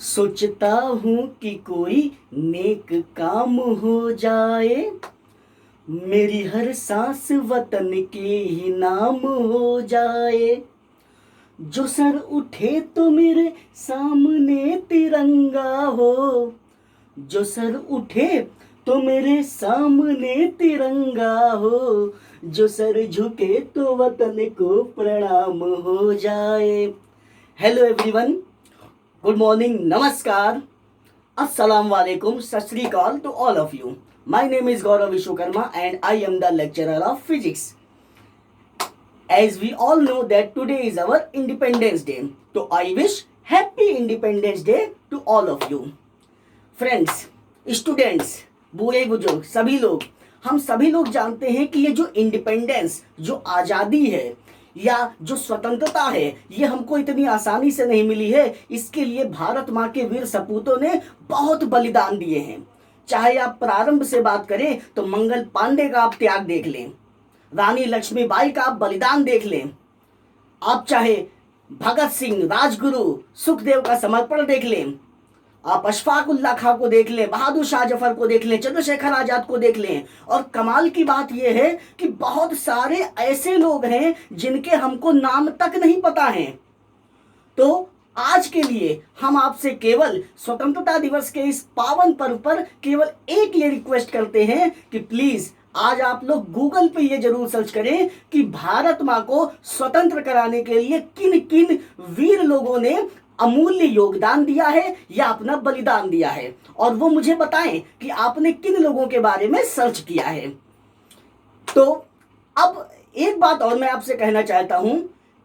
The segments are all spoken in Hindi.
सोचता हूँ कि कोई नेक काम हो जाए, मेरी हर सांस वतन के ही नाम हो जाए। जो सर उठे तो मेरे सामने तिरंगा हो, जो सर उठे तो मेरे सामने तिरंगा हो, जो सर झुके तो वतन को प्रणाम हो जाए। हेलो एवरीवन, गुड मॉर्निंग, नमस्कार, अस्सलाम वालेकुम, सत श्री अकाल to all of you. My name is Gaurav Vishwakarma and I am the lecturer of physics. As we all know that today is our Independence Day, so I wish Happy Independence Day to all of you. Friends, students, बूढ़े बुजुर्ग सभी लोग, हम सभी लोग जानते हैं कि ये जो इंडिपेंडेंस, जो आज़ादी है या जो स्वतंत्रता है, ये हमको इतनी आसानी से नहीं मिली है। इसके लिए भारत माँ के वीर सपूतों ने बहुत बलिदान दिए हैं। चाहे आप प्रारंभ से बात करें तो मंगल पांडे का आप त्याग देख लें, रानी लक्ष्मीबाई का आप बलिदान देख लें, आप चाहे भगत सिंह, राजगुरु, सुखदेव का समर्पण देख लें, आप अशफाक उल्लाह खां को देख लें, बहादुर शाह जफर को देख लें, चंद्रशेखर आजाद को देख लें। और कमाल की बात यह है कि बहुत सारे ऐसे लोग हैं जिनके हमको नाम तक नहीं पता है। तो आज के लिए हम आपसे केवल स्वतंत्रता दिवस के इस पावन पर्व पर केवल एक ये रिक्वेस्ट करते हैं कि प्लीज आज आप लोग गूगल पे ये जरूर सर्च करें कि भारत माँ को स्वतंत्र कराने के लिए किन किन वीर लोगों ने अमूल्य योगदान दिया है या अपना बलिदान दिया है, और वो मुझे बताएं कि आपने किन लोगों के बारे में सर्च किया है। तो अब एक बात और मैं आपसे कहना चाहता हूं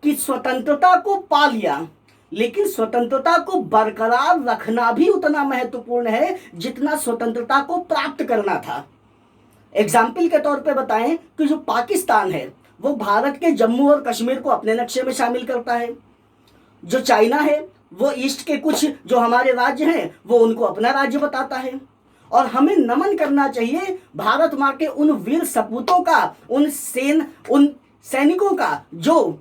कि स्वतंत्रता को पा लिया, लेकिन स्वतंत्रता को बरकरार रखना भी उतना महत्वपूर्ण है जितना स्वतंत्रता को प्राप्त करना था। एग्जाम्पल के तौर पे बताएं कि जो पाकिस्तान है वो भारत के जम्मू और कश्मीर को अपने नक्शे में शामिल करता है। जो चाइना है वो ईस्ट के कुछ जो हमारे राज्य हैं वो उनको अपना राज्य बताता है। और हमें नमन करना चाहिए भारत माँ के उन वीर सपूतों का, उन सैनिकों का जो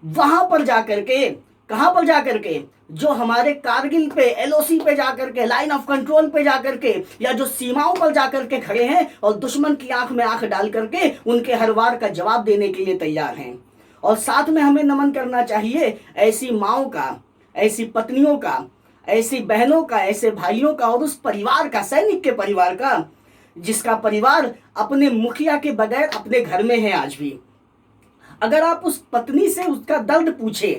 वहां पर जाकर के, कहां पर जाकर के, जो हमारे कारगिल पे, एलओसी पे जाकर के, लाइन ऑफ कंट्रोल पे जाकर के, या जो सीमाओं पर जाकर के खड़े हैं और दुश्मन की आंख में आंख डाल करके उनके हर वार का जवाब देने के लिए तैयार हैं। और साथ में हमें नमन करना चाहिए ऐसी माओं का, ऐसी पत्नियों का, ऐसी बहनों का, ऐसे भाइयों का और उस परिवार का, सैनिक के परिवार का, जिसका परिवार अपने मुखिया के बगैर अपने घर में है आज भी। अगर आप उस पत्नी से उसका दर्द पूछे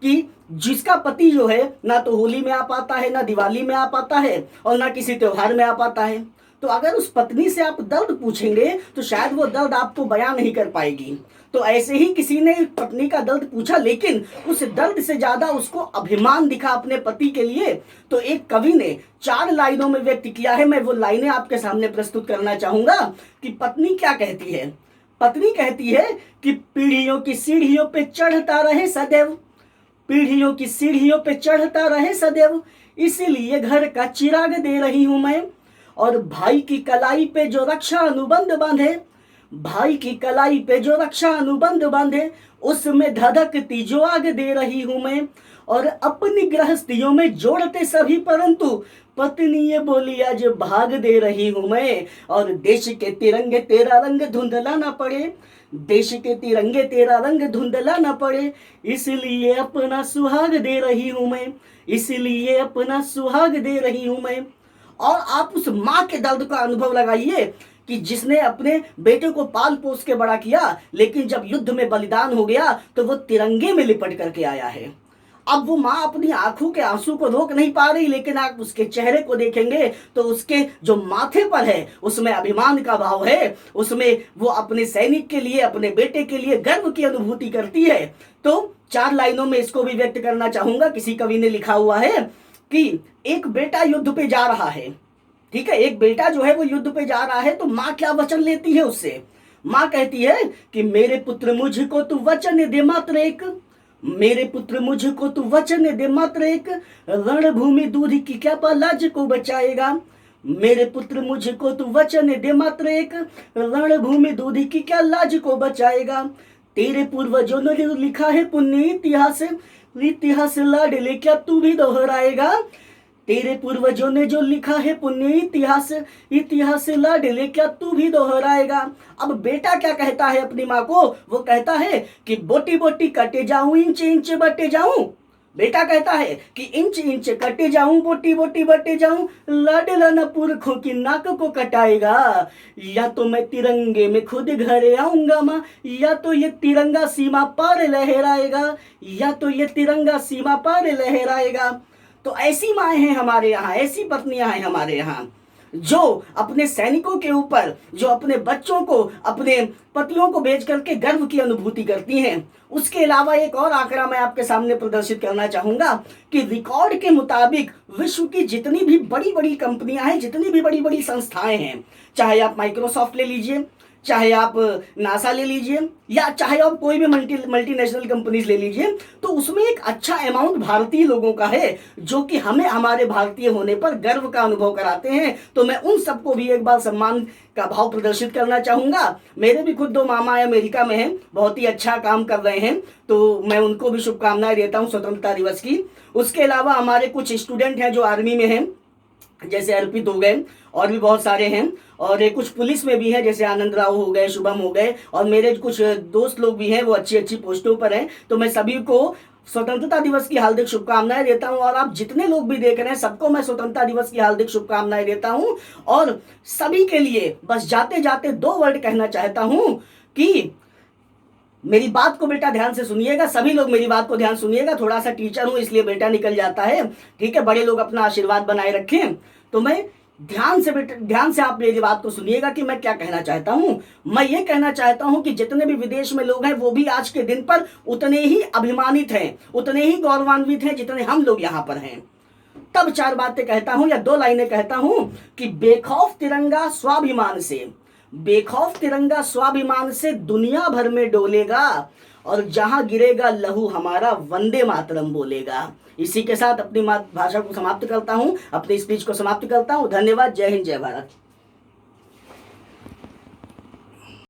कि जिसका पति जो है ना तो होली में आ पाता है, ना दिवाली में आ पाता है, और ना किसी त्योहार में आ पाता है, तो अगर उस पत्नी से आप दर्द पूछेंगे तो शायद वो दर्द आपको बयां नहीं कर पाएगी। तो ऐसे ही किसी ने पत्नी का दर्द पूछा, लेकिन उस दर्द से ज्यादा उसको अभिमान दिखा अपने पति के लिए। तो एक कवि ने 4 लाइनों में व्यक्त किया है। मैं वो लाइनें आपके सामने प्रस्तुत करना चाहूंगा कि पत्नी क्या कहती है। पत्नी कहती है कि पीढ़ियों की सीढ़ियों पे चढ़ता रहे सदैव, पीढ़ियों की सीढ़ियों पे चढ़ता रहे सदैव, इसीलिए घर का चिराग दे रही हूं मैं। और भाई की कलाई पे जो रक्षा अनुबंध बांधे, भाई की कलाई पे जो रक्षा अनुबंध बांधे, उसमें धधकती जो आग दे रही हूं मैं। और अपनी गृहस्थियों में जोड़ते सभी, परंतु पत्नी ये बोली आज भाग दे रही हूं मैं। और देश के तिरंगे तेरा रंग धुंधला ना पड़े, देश के तिरंगे तेरा रंग धुंधला ना पड़े, इसलिए अपना सुहाग दे रही हूं मैं, इसलिए अपना सुहाग दे रही हूं मैं। और आप उस माँ के दर्द का अनुभव लगाइए कि जिसने अपने बेटे को पाल पोस के बड़ा किया, लेकिन जब युद्ध में बलिदान हो गया तो वो तिरंगे में लिपट करके आया है। अब वो माँ अपनी आंखों के आंसू को रोक नहीं पा रही, लेकिन आप उसके चेहरे को देखेंगे तो उसके जो माथे पर है उसमें अभिमान का भाव है, उसमें वो अपने सैनिक के लिए, अपने बेटे के लिए गर्व की अनुभूति करती है। तो 4 लाइनों में इसको भी व्यक्त करना चाहूंगा। किसी कवि ने लिखा हुआ है कि एक बेटा युद्ध पे जा रहा है, ठीक है, एक बेटा जो है वो युद्ध पे जा रहा है, तो माँ क्या वचन लेती है उससे। माँ कहती है कि मेरे पुत्र मुझको तू वचन दे मात्र एक, मेरे पुत्र मुझको तू वचन दे मात्र एक, रणभूमि दूध की क्या लाज को बचाएगा, मेरे पुत्र मुझको तू वचन दे मात्र एक, रणभूमि दूध की क्या लाज को बचाएगा। तेरे पूर्वजों ने जो लिखा है पुण्य इतिहास, इतिहास लाडले क्या तू भी दोहराएगा। तेरे पूर्वजों ने जो लिखा है पुण्य इतिहास, इतिहास लाडले क्या तू भी दोहराएगा। अब बेटा क्या कहता है अपनी माँ को, वो कहता है कि बोटी बोटी कटे जाऊं, इंच इंच बटे जाऊं। बेटा कहता है कि इंच इंच कटे जाऊं, बोटी बोटी बटे जाऊं, लाडला न पुरखों की नाक को कटाएगा। या तो मैं तिरंगे में खुद घरे आऊंगा माँ, या तो ये तिरंगा सीमा पार लहराएगा, या तो ये तिरंगा सीमा पार लहराएगा। तो ऐसी माएँ हैं हमारे यहाँ, ऐसी पत्नियां हैं हमारे यहाँ, जो अपने सैनिकों के ऊपर, जो अपने बच्चों को, अपने पतियों को बेच करके गर्व की अनुभूति करती हैं। उसके अलावा एक और आंकड़ा मैं आपके सामने प्रदर्शित करना चाहूंगा कि रिकॉर्ड के मुताबिक विश्व की जितनी भी बड़ी बड़ी कंपनियां हैं, जितनी भी बड़ी बड़ी संस्थाएं हैं, चाहे आप माइक्रोसॉफ्ट ले लीजिए, चाहे आप नासा ले लीजिए, या चाहे आप कोई भी मल्टीनेशनल कंपनीज ले लीजिए, तो उसमें एक अच्छा अमाउंट भारतीय लोगों का है, जो कि हमें हमारे भारतीय होने पर गर्व का अनुभव कराते हैं। तो मैं उन सबको भी एक बार सम्मान का भाव प्रदर्शित करना चाहूंगा। मेरे भी खुद 2 मामा अमेरिका में हैं, बहुत ही अच्छा काम कर रहे हैं, तो मैं उनको भी शुभकामनाएं देता हूं स्वतंत्रता दिवस की। उसके अलावा हमारे कुछ स्टूडेंट हैं जो आर्मी में हैं, जैसे अर्पित हो गए, और भी बहुत सारे हैं, और कुछ पुलिस में भी हैं, जैसे आनंद राव हो गए, शुभम हो गए, और मेरे कुछ दोस्त लोग भी हैं, वो अच्छी अच्छी पोस्टों पर हैं। तो मैं सभी को स्वतंत्रता दिवस की हार्दिक शुभकामनाएं देता हूं, और आप जितने लोग भी देख रहे हैं सबको मैं स्वतंत्रता दिवस की हार्दिक शुभकामनाएं देता हूं। और सभी के लिए बस जाते जाते 2 वर्ड कहना चाहता हूं कि मेरी बात को बेटा ध्यान से सुनिएगा, सभी लोग मेरी बात को ध्यान सुनिएगा। थोड़ा सा टीचर हूं इसलिए बेटा निकल जाता है, ठीक है, बड़े लोग अपना आशीर्वाद बनाए रखें। तो मैं ध्यान से बेटा, ध्यान से आप मेरी बात को सुनिएगा कि मैं क्या कहना चाहता हूं। मैं ये कहना चाहता हूं कि जितने भी विदेश में लोग हैं वो भी आज के दिन पर उतने ही अभिमानित हैं, उतने ही गौरवान्वित हैं जितने हम लोग यहाँ पर हैं। तब 4 बातें कहता हूं या 2 लाइनें कहता हूं कि बेखौफ तिरंगा स्वाभिमान से, बेखौफ तिरंगा स्वाभिमान से दुनिया भर में डोलेगा, और जहां गिरेगा लहू हमारा वंदे मातरम बोलेगा। इसी के साथ अपनी मातृभाषा को समाप्त करता हूं, अपनी स्पीच को समाप्त करता हूं। धन्यवाद। जय हिंद, जय भारत।